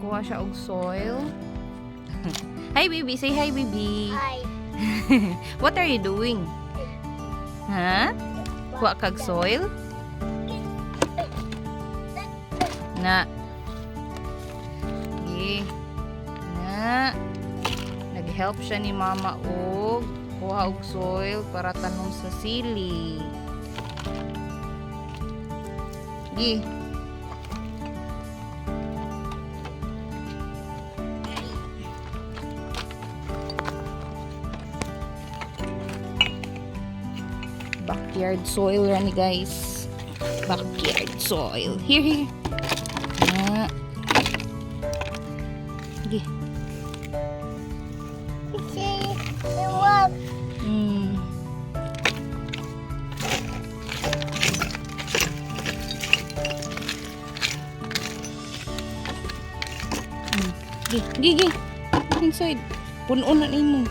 Kuha siya og soil. Hi, baby. Say hi, baby. Hi. What are you doing? Ha? Kuha kag soil? Na. Sige. Na. Nag-help siya ni mama og kuha og soil para tanom sa sili. Sige. Backyard soil yan guys. Backyard soil. Here. Na. Sige. Hmm. Gigi. Inside. Puno na nimo.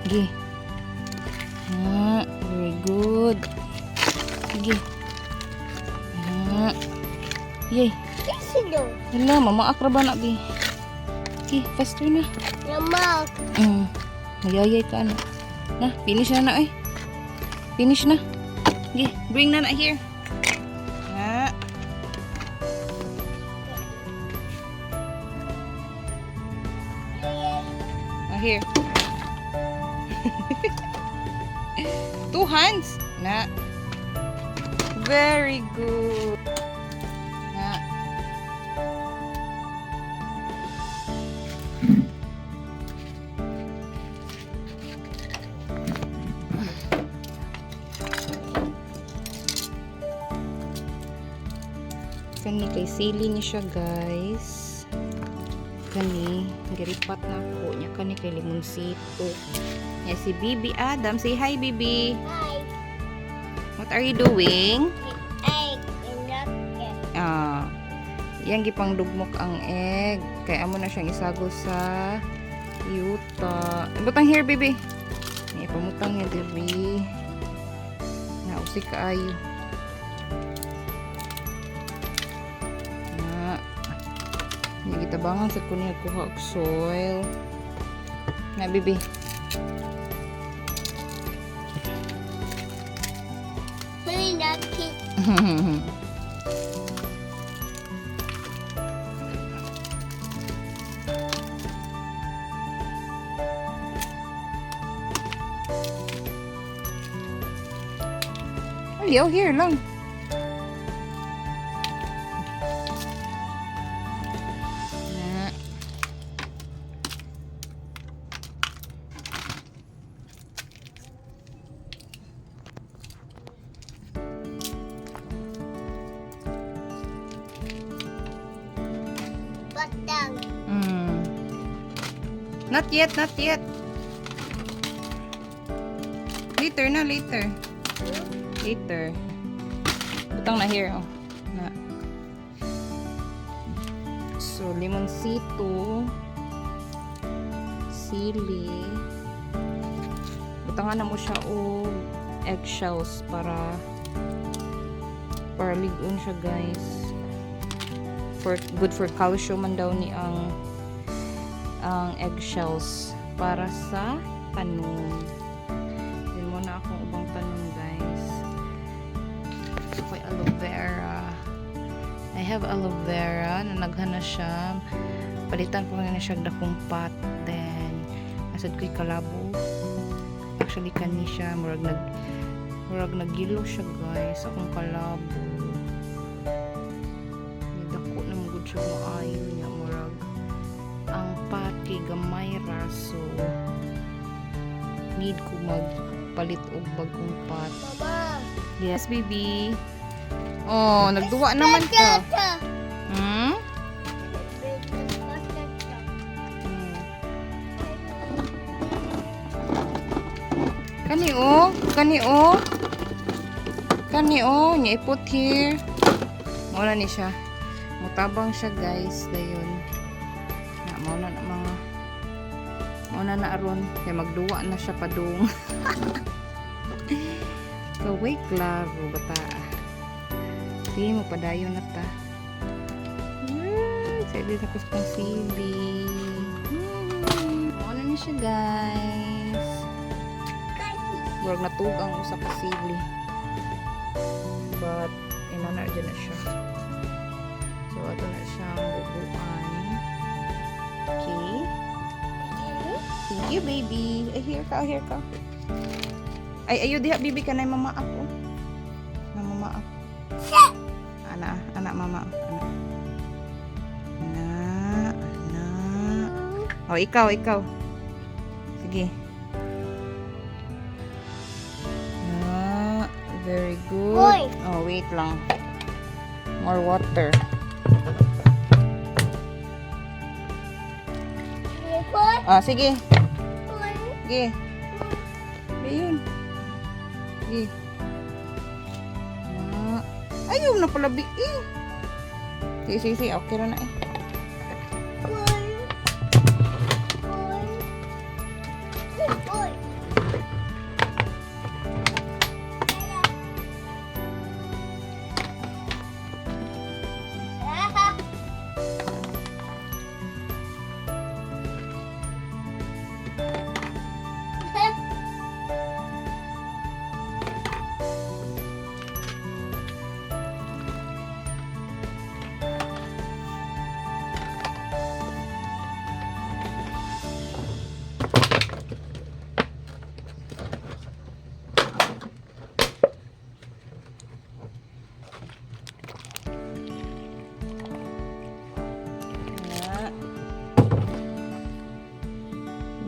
Gigi. Very good. Gigi. Yay. Hala, mama akraba na bi. Okay, faster na. Mama. Mayayay ka na. Na, finish na na eh. Finish na. Okay, bring na here. Na. Here. 2 hands. Na. Very good. Na. Kani kay sili ni siya guys. Kani giripat na ko niya kani kay limonsito. Ya si Bibi Adam, say hi Bibi. Hi. What are you doing? Egg in the Yang gipang dugmok ang egg. Kaya amo na siyang isagol sa yuta. Butang here Bibi. Ni pamutang niya Bibi. Nausik kaayo. Hindi kita bangang sa kunya kuha og soil. Na Bibi. Mali natin. Aliyaw, here lang. Na. Batang. Not yet, not yet. Later na, later. Later. Butang na here, oh. Na. So, limonsito. Sili. Butangan na mo siya o eggshells para ligon siya, guys. Good for calcium man daw ni ang eggshells para sa tanom. Din mo na akong ubang tanom, guys. Ako'y aloe vera. I have aloe vera na naghana siya. Palitan ko na siya dakong pot. Then, asad ko'y kalabo. Actually, kani siya. Murag nagilo siya, guys. Akong kalabo. Nidako na magod siya maayo niya. Murag ang pati gamay raso. Need ko magpalit og bagong pot. Mama. Yes, baby. Oh, nagduwa naman ka. Hmm? Kani oh, kani oh. Kani oh, niya ipot here. Muna ni siya. Mutabang siya, guys, dayon. Na mauna na mga mauna na aron kay magduwa na siya padung. Kaway klaro bata. Di mo padayon na ta. Sa edit ako sa sili. Ano na siya guys. Murag natugang usa ka sili. But inana dyan na siya. So ato na siyang bubuan. Okay. Thank you baby. Ay here ka, here ka. Ay ayo diha bibi ka na mama ako. Na mama ako. Anak mama. Oh, ikaw. Sige. Very good. Boy. Oh, wait lang. More water. Sige. Sige. Ayun. Sige. Ayun na pala bi. Sige. Okay na eh.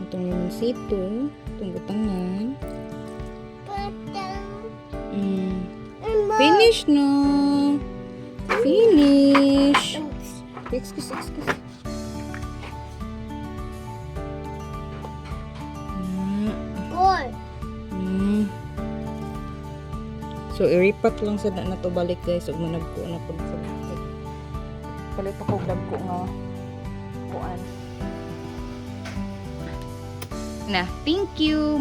Itong limonsito, itong butangan. Finish na. Finish. Excuse. So, iripat lang sa na to balik guys. Ug managko na po sa balik. Palit ako dagko nga kuan. Na, thank you.